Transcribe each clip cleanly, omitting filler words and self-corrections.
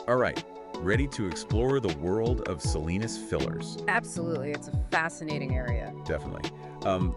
All right, ready to explore the world of Cellenis fillers? Absolutely. It's a fascinating area. Definitely. Um,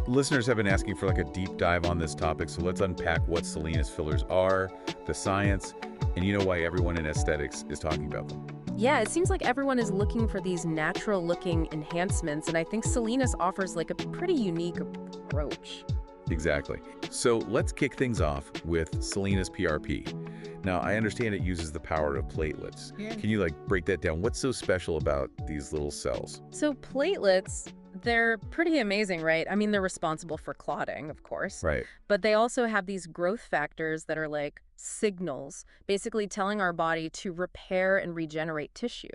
Listeners have been asking for like a deep dive on this topic, so let's unpack what Cellenis fillers are, the science, and why everyone in aesthetics is talking about them. Yeah, it seems like everyone is looking for these natural-looking enhancements, and I think Cellenis offers like a pretty unique approach. Exactly. So let's kick things off with Cellenis PRP. Now, I understand it uses the power of platelets. Yeah. Can you break that down? What's so special about these little cells? So platelets, they're pretty amazing, right? I mean, they're responsible for clotting, of course, Right. but they also have these growth factors that are like signals, basically telling our body to repair and regenerate tissue.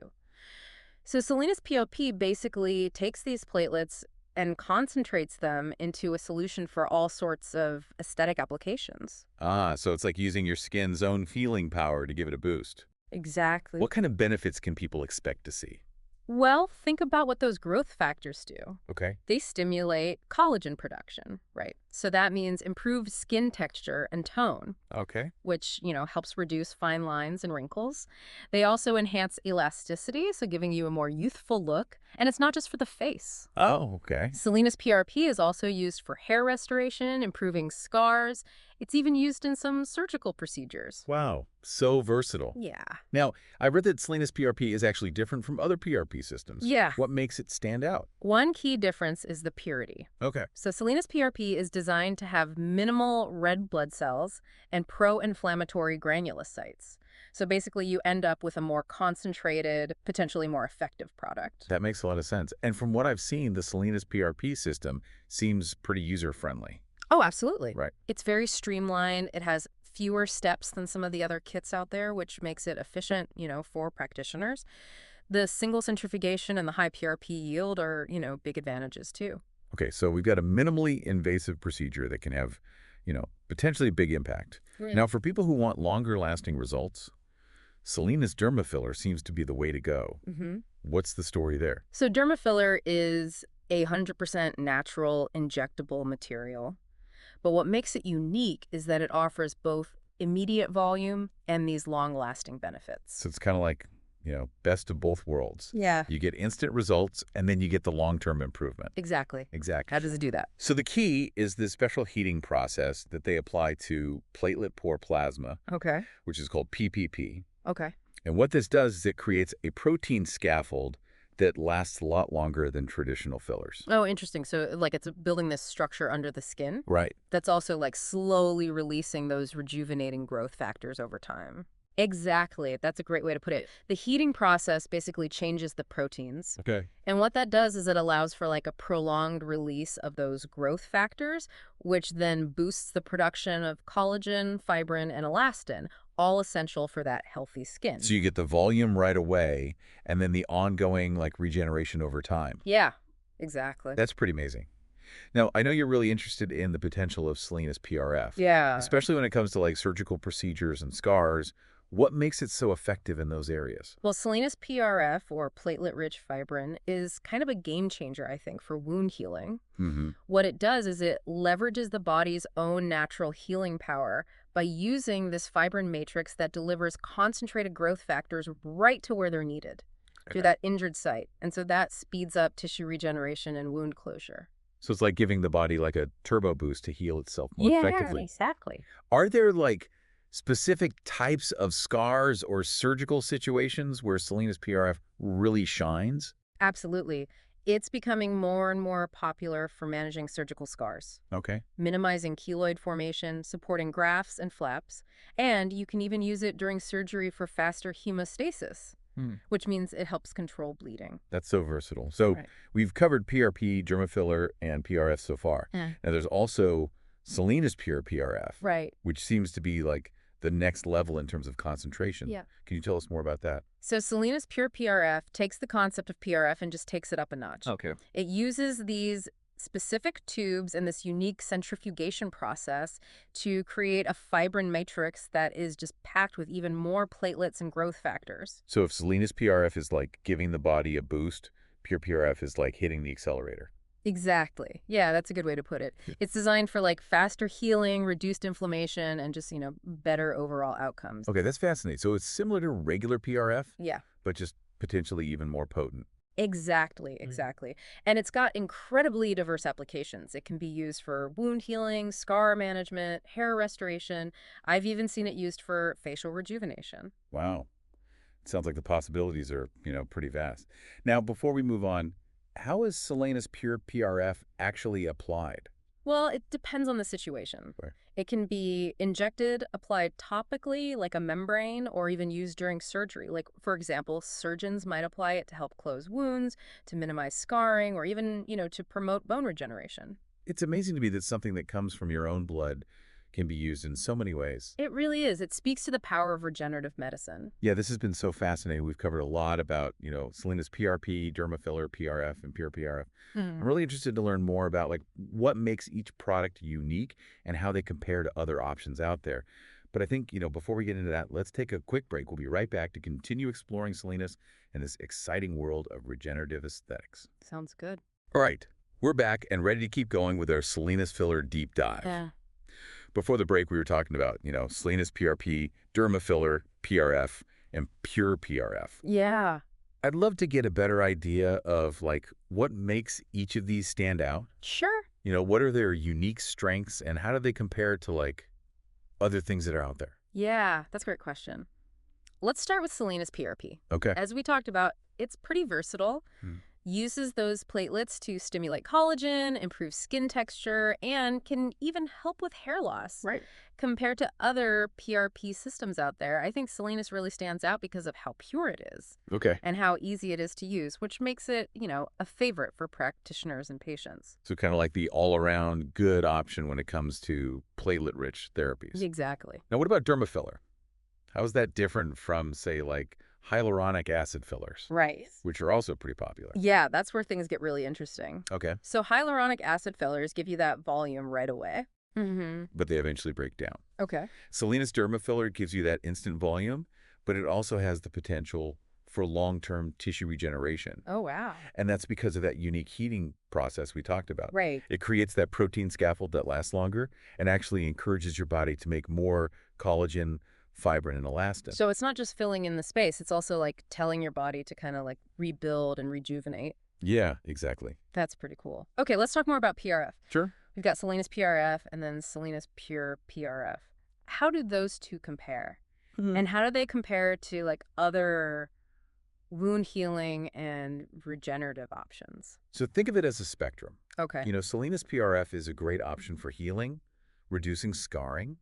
So Cellenis PRP basically takes these platelets and concentrates them into a solution for all sorts of aesthetic applications. Ah, so it's like using your skin's own healing power to give it a boost. Exactly. What kind of benefits can people expect to see? Well, think about what those growth factors do. Okay. They stimulate collagen production, right? So that means improved skin texture and tone, Okay. which, helps reduce fine lines and wrinkles. They also enhance elasticity, so giving you a more youthful look. And it's not just for the face. Oh, okay. Cellenis PRP is also used for hair restoration, improving scars. It's even used in some surgical procedures. Wow, so versatile. Yeah. Now, I read that Cellenis PRP is actually different from other PRP systems. Yeah. What makes it stand out? One key difference is the purity. Okay. So Cellenis PRP is designed to have minimal red blood cells and pro-inflammatory granulocytes. So basically, you end up with a more concentrated, potentially more effective product. That makes a lot of sense. And from what I've seen, the Cellenis PRP system seems pretty user-friendly. Oh, absolutely. Right. It's very streamlined. It has fewer steps than some of the other kits out there, which makes it efficient, for practitioners. The single centrifugation and the high PRP yield are, big advantages too. Okay, so we've got a minimally invasive procedure that can have, potentially big impact. Right. Now, for people who want longer-lasting results, Cellenis Dermafiller seems to be the way to go. Mm-hmm. What's the story there? So Dermafiller is 100% natural injectable material. But what makes it unique is that it offers both immediate volume and these long-lasting benefits. So it's kind of like, best of both worlds. Yeah. You get instant results, and then you get the long-term improvement. Exactly. Exactly. How does it do that? So the key is this special heating process that they apply to platelet-poor plasma, Okay. which is called PPP. Okay. And what this does is it creates a protein scaffold that lasts a lot longer than traditional fillers. Oh, interesting. So like it's building this structure under the skin Right. that's also like slowly releasing those rejuvenating growth factors over time. Exactly. That's a great way to put it. The heating process basically changes the proteins. Okay. And what that does is it allows for like a prolonged release of those growth factors, which then boosts the production of collagen, fibrin, and elastin, all essential for that healthy skin. So you get the volume right away, and then the ongoing regeneration over time. Yeah, exactly. That's pretty amazing. Now, I know you're really interested in the potential of Cellenis PRF. Yeah. Especially when it comes to surgical procedures and scars. What makes it so effective in those areas? Well, Cellenis PRF, or platelet-rich fibrin, is kind of a game changer, I think, for wound healing. Mm-hmm. What it does is it leverages the body's own natural healing power by using this fibrin matrix that delivers concentrated growth factors right to where they're needed, to that injured site. And so that speeds up tissue regeneration and wound closure. So it's like giving the body a turbo boost to heal itself more effectively. Yeah, exactly. Are there specific types of scars or surgical situations where Cellenis PRF really shines? Absolutely. It's becoming more and more popular for managing surgical scars, Okay. minimizing keloid formation, supporting grafts and flaps, and you can even use it during surgery for faster hemostasis, which means it helps control bleeding. That's so versatile. So Right. we've covered PRP, Dermafiller, and PRF so far. Yeah. Now there's also Cellenis Pure PRF, Right. which seems to be the next level in terms of concentration. Yeah. Can you tell us more about that? So Cellenis Pure PRF takes the concept of PRF and just takes it up a notch. Okay. It uses these specific tubes and this unique centrifugation process to create a fibrin matrix that is just packed with even more platelets and growth factors. So if Cellenis PRF is giving the body a boost, Pure PRF is hitting the accelerator. Exactly. Yeah, that's a good way to put it. Yeah. It's designed for like faster healing, reduced inflammation, and just, better overall outcomes. Okay, that's fascinating. So it's similar to regular PRF, Yeah. but just potentially even more potent. Exactly, exactly. And it's got incredibly diverse applications. It can be used for wound healing, scar management, hair restoration. I've even seen it used for facial rejuvenation. Wow. Sounds like the possibilities are, pretty vast. Now, before we move on, how is Cellenis Pure PRF actually applied? Well, it depends on the situation. Right. It can be injected, applied topically, like a membrane, or even used during surgery. Like, for example, surgeons might apply it to help close wounds, to minimize scarring, or even, to promote bone regeneration. It's amazing to me that something that comes from your own blood can be used in so many ways. It really is. It speaks to the power of regenerative medicine. Yeah, this has been so fascinating. We've covered a lot about, Cellenis PRP, dermafiller, PRF, and pure PRF. I'm really interested to learn more about like what makes each product unique and how they compare to other options out there. But I think, before we get into that, let's take a quick break. We'll be right back to continue exploring Cellenis and this exciting world of regenerative aesthetics. Sounds good. All right, we're back and ready to keep going with our Cellenis filler deep dive. Yeah. Before the break, we were talking about, Cellenis PRP, dermafiller, PRF, and pure PRF. Yeah. I'd love to get a better idea of like what makes each of these stand out. Sure. What are their unique strengths and how do they compare to like other things that are out there? Yeah, that's a great question. Let's start with Cellenis PRP. Okay. As we talked about, it's pretty versatile. Hmm. Uses those platelets to stimulate collagen, improve skin texture, and can even help with hair loss. Right. Compared to other PRP systems out there, I think Cellenis really stands out because of how pure it is Okay. and how easy it is to use, which makes it, a favorite for practitioners and patients. So kind of like the all-around good option when it comes to platelet-rich therapies. Exactly. Now, what about dermafiller? How is that different from, say, like hyaluronic acid fillers, Right. which are also pretty popular? Yeah, that's where things get really interesting. Okay. So hyaluronic acid fillers give you that volume right away. But they eventually break down. Okay. Cellenis dermafiller gives you that instant volume, but it also has the potential for long-term tissue regeneration. Oh, wow. And that's because of that unique heating process we talked about. Right. It creates that protein scaffold that lasts longer and actually encourages your body to make more collagen, fibrin, and elastin. So it's not just filling in the space, it's also like telling your body to kind of like rebuild and rejuvenate. Yeah, exactly. That's pretty cool. Okay, let's talk more about PRF. Sure. We've got Cellenis PRF and then Cellenis Pure PRF. How do those two compare? And how do they compare to like other wound healing and regenerative options? So think of it as a spectrum. Okay. Cellenis PRF is a great option for healing, reducing scarring.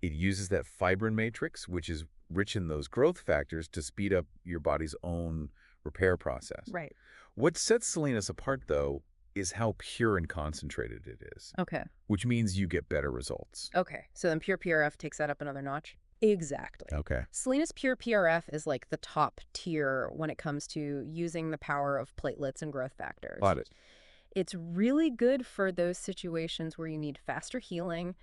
It uses that fibrin matrix, which is rich in those growth factors to speed up your body's own repair process. Right. What sets Cellenis apart, though, is how pure and concentrated it is, Okay. which means you get better results. Okay. So then Pure PRF takes that up another notch? Exactly. Okay. Cellenis Pure PRF is like the top tier when it comes to using the power of platelets and growth factors. Got it. It's really good for those situations where you need faster healing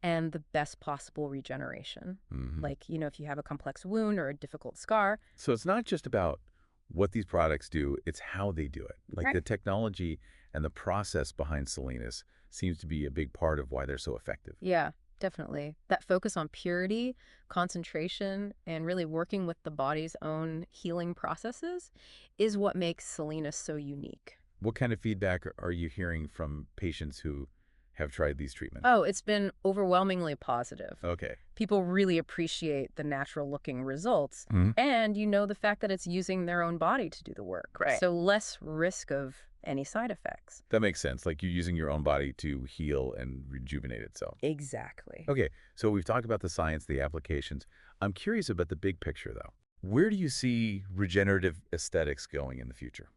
and the best possible regeneration. Like, if you have a complex wound or a difficult scar. So it's not just about what these products do, it's how they do it. Like Right. the technology and the process behind Cellenis seems to be a big part of why they're so effective. Yeah, definitely. That focus on purity, concentration, and really working with the body's own healing processes is what makes Cellenis so unique. What kind of feedback are you hearing from patients who have tried these treatments? Oh, it's been overwhelmingly positive. Okay. People really appreciate the natural looking results Mhm. and the fact that it's using their own body to do the work. Right. So less risk of any side effects. That makes sense. Like you're using your own body to heal and rejuvenate itself. Exactly. Okay, so we've talked about the science, the applications. I'm curious about the big picture, though. Where do you see regenerative aesthetics going in the future?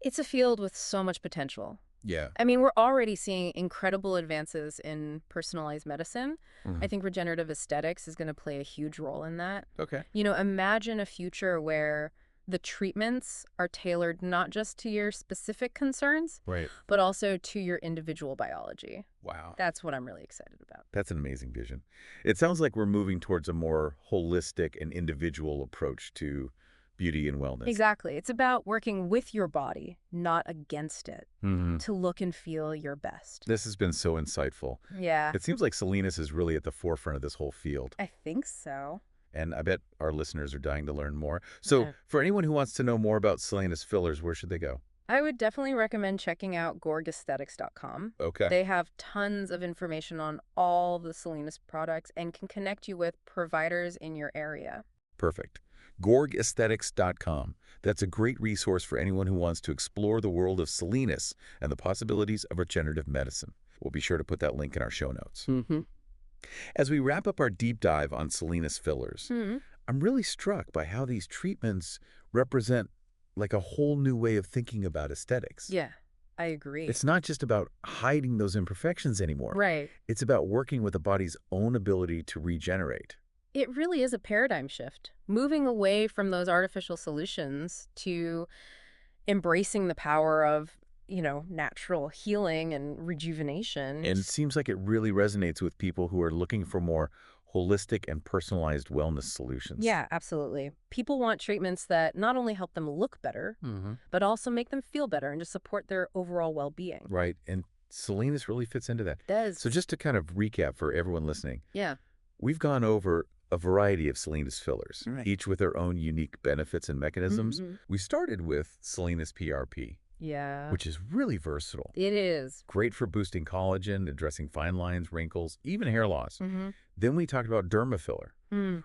It's a field with so much potential. Yeah. I mean, we're already seeing incredible advances in personalized medicine. Mhm. I think regenerative aesthetics is going to play a huge role in that. Okay. Imagine a future where the treatments are tailored not just to your specific concerns, Right. but also to your individual biology. Wow. That's what I'm really excited about. That's an amazing vision. It sounds like we're moving towards a more holistic and individual approach to beauty and wellness. Exactly. It's about working with your body, not against it, to look and feel your best. This has been so insightful. Yeah, It seems like Cellenis is really at the forefront of this whole field. I think so. And I bet our listeners are dying to learn more. So Yeah. for anyone who wants to know more about Cellenis fillers, where should they go? I would definitely recommend checking out Gorgesthetics.com. Okay. They have tons of information on all the Cellenis products and can connect you with providers in your area. Perfect. Gorgesthetics.com. That's a great resource for anyone who wants to explore the world of Cellenis and the possibilities of regenerative medicine. We'll be sure to put that link in our show notes. As we wrap up our deep dive on Cellenis fillers, I'm really struck by how these treatments represent like a whole new way of thinking about aesthetics. Yeah, I agree. It's not just about hiding those imperfections anymore. Right. It's about working with the body's own ability to regenerate. It really is a paradigm shift, moving away from those artificial solutions to embracing the power of, natural healing and rejuvenation. And it seems like it really resonates with people who are looking for more holistic and personalized wellness solutions. Yeah, absolutely. People want treatments that not only help them look better, but also make them feel better and just support their overall well-being. Right. And Cellenis really fits into that. It does. So just to kind of recap for everyone listening, Yeah. we've gone over a variety of Cellenis fillers, Right. each with their own unique benefits and mechanisms. We started with Cellenis PRP, Yeah. which is really versatile. It is. Great for boosting collagen, addressing fine lines, wrinkles, even hair loss. Then we talked about Dermafiller,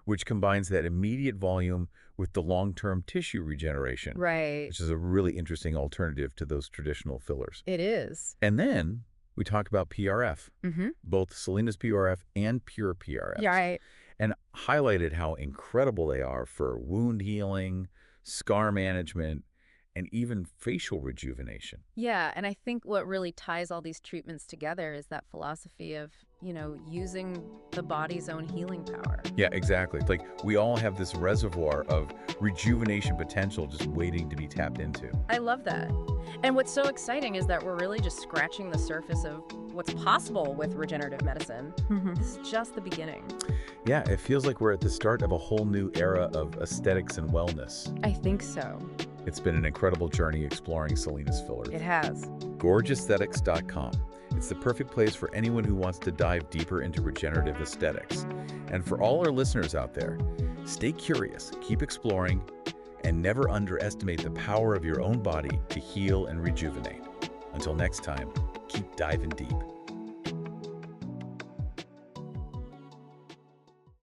which combines that immediate volume with the long-term tissue regeneration, Right. which is a really interesting alternative to those traditional fillers. It is. And then we talked about PRF, both Cellenis PRF and Pure PRF, Yeah, right. and highlighted how incredible they are for wound healing, scar management, and even facial rejuvenation. Yeah, and I think what really ties all these treatments together is that philosophy of, using the body's own healing power. Yeah, exactly. It's like we all have this reservoir of rejuvenation potential just waiting to be tapped into. I love that. And what's so exciting is that we're really just scratching the surface of what's possible with regenerative medicine. This is just the beginning. Yeah, it feels like we're at the start of a whole new era of aesthetics and wellness. I think so. It's been an incredible journey exploring Cellenis fillers. It has. Gorgesthetics.com. It's the perfect place for anyone who wants to dive deeper into regenerative aesthetics. And for all our listeners out there, stay curious, keep exploring, and never underestimate the power of your own body to heal and rejuvenate. Until next time, keep diving deep.